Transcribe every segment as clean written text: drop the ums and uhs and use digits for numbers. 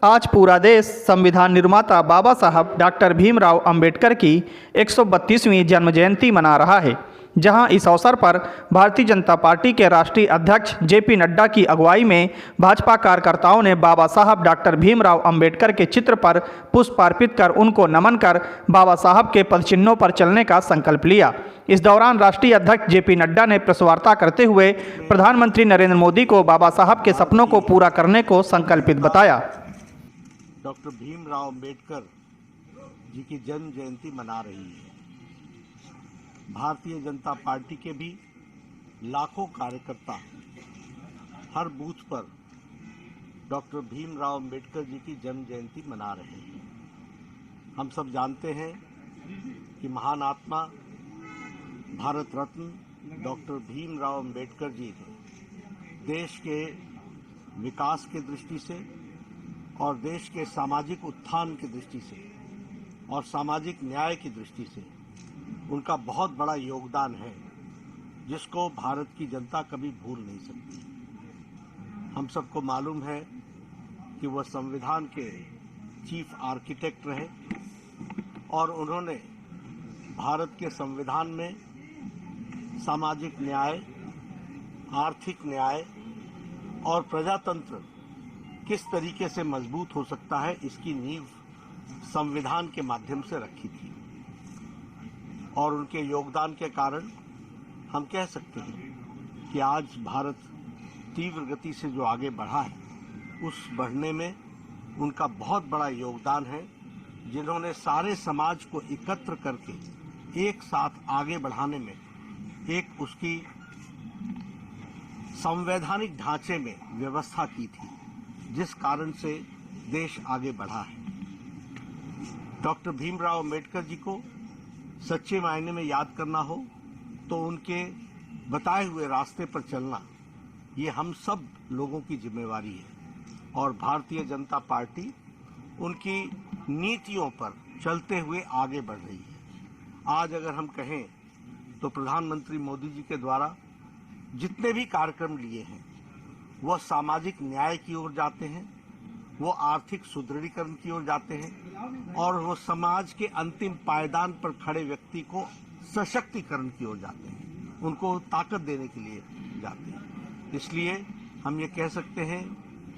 आज पूरा देश संविधान निर्माता बाबा साहब डॉक्टर भीमराव अंबेडकर की 132वीं जन्म जयंती मना रहा है, जहां इस अवसर पर भारतीय जनता पार्टी के राष्ट्रीय अध्यक्ष जेपी नड्डा की अगुवाई में भाजपा कार्यकर्ताओं ने बाबा साहब डॉक्टर भीमराव अंबेडकर के चित्र पर पुष्प अर्पित कर उनको नमन कर बाबा साहब के पदचिन्हों पर चलने का संकल्प लिया। इस दौरान राष्ट्रीय अध्यक्ष जेपी नड्डा ने प्रेस वार्ता करते हुए प्रधानमंत्री नरेंद्र मोदी को बाबा साहब के सपनों को पूरा करने को संकल्पित बताया। डॉक्टर भीमराव अंबेडकर जी की जन्म जयंती मना रही है। भारतीय जनता पार्टी के भी लाखों कार्यकर्ता हर बूथ पर डॉक्टर भीमराव अंबेडकर जी की जन्म जयंती मना रहे हैं। हम सब जानते हैं कि महान आत्मा भारत रत्न डॉक्टर भीमराव अंबेडकर जी ने देश के विकास की दृष्टि से और देश के सामाजिक उत्थान की दृष्टि से और सामाजिक न्याय की दृष्टि से उनका बहुत बड़ा योगदान है, जिसको भारत की जनता कभी भूल नहीं सकती। हम सबको मालूम है कि वह संविधान के चीफ आर्किटेक्ट रहे और उन्होंने भारत के संविधान में सामाजिक न्याय, आर्थिक न्याय और प्रजातंत्र किस तरीके से मजबूत हो सकता है, इसकी नींव संविधान के माध्यम से रखी थी। और उनके योगदान के कारण हम कह सकते हैं कि आज भारत तीव्र गति से जो आगे बढ़ा है, उस बढ़ने में उनका बहुत बड़ा योगदान है, जिन्होंने सारे समाज को एकत्र करके एक साथ आगे बढ़ाने में एक उसकी संवैधानिक ढांचे में व्यवस्था की थी, जिस कारण से देश आगे बढ़ा है। डॉक्टर भीमराव अंबेडकर जी को सच्चे मायने में याद करना हो तो उनके बताए हुए रास्ते पर चलना, ये हम सब लोगों की जिम्मेवारी है और भारतीय जनता पार्टी उनकी नीतियों पर चलते हुए आगे बढ़ रही है। आज अगर हम कहें तो प्रधानमंत्री मोदी जी के द्वारा जितने भी कार्यक्रम लिए हैं, वह सामाजिक न्याय की ओर जाते हैं, वो आर्थिक सुदृढ़ीकरण की ओर जाते हैं और वो समाज के अंतिम पायदान पर खड़े व्यक्ति को सशक्तिकरण की ओर जाते हैं, उनको ताकत देने के लिए जाते हैं। इसलिए हम ये कह सकते हैं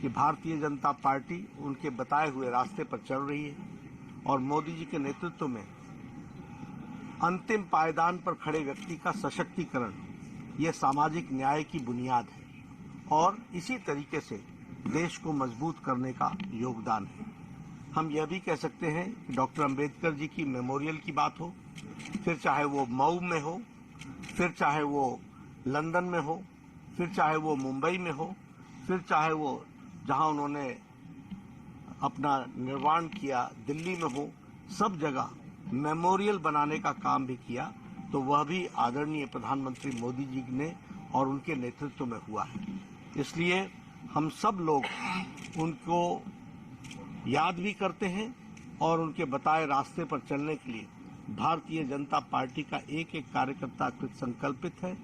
कि भारतीय जनता पार्टी उनके बताए हुए रास्ते पर चल रही है और मोदी जी के नेतृत्व में अंतिम पायदान पर खड़े व्यक्ति का सशक्तिकरण, ये सामाजिक न्याय की बुनियाद है और इसी तरीके से देश को मजबूत करने का योगदान है। हम यह भी कह सकते हैं कि डॉक्टर अंबेडकर जी की मेमोरियल की बात हो, फिर चाहे वो मऊ में हो, फिर चाहे वो लंदन में हो, फिर चाहे वो मुंबई में हो, फिर चाहे वो जहां उन्होंने अपना निर्माण किया दिल्ली में हो, सब जगह मेमोरियल बनाने का काम भी किया, तो वह भी आदरणीय प्रधानमंत्री मोदी जी ने और उनके नेतृत्व में हुआ है। इसलिए हम सब लोग उनको याद भी करते हैं और उनके बताए रास्ते पर चलने के लिए भारतीय जनता पार्टी का एक एक कार्यकर्ता कृत संकल्पित है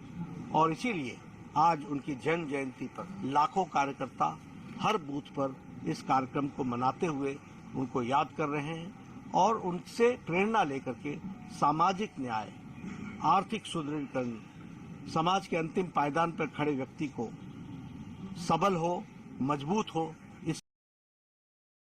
और इसीलिए आज उनकी जन्म जयंती पर लाखों कार्यकर्ता हर बूथ पर इस कार्यक्रम को मनाते हुए उनको याद कर रहे हैं और उनसे प्रेरणा लेकर के सामाजिक न्याय, आर्थिक सुदृढ़ीकरण, समाज के अंतिम पायदान पर खड़े व्यक्ति को सबल हो, मजबूत हो,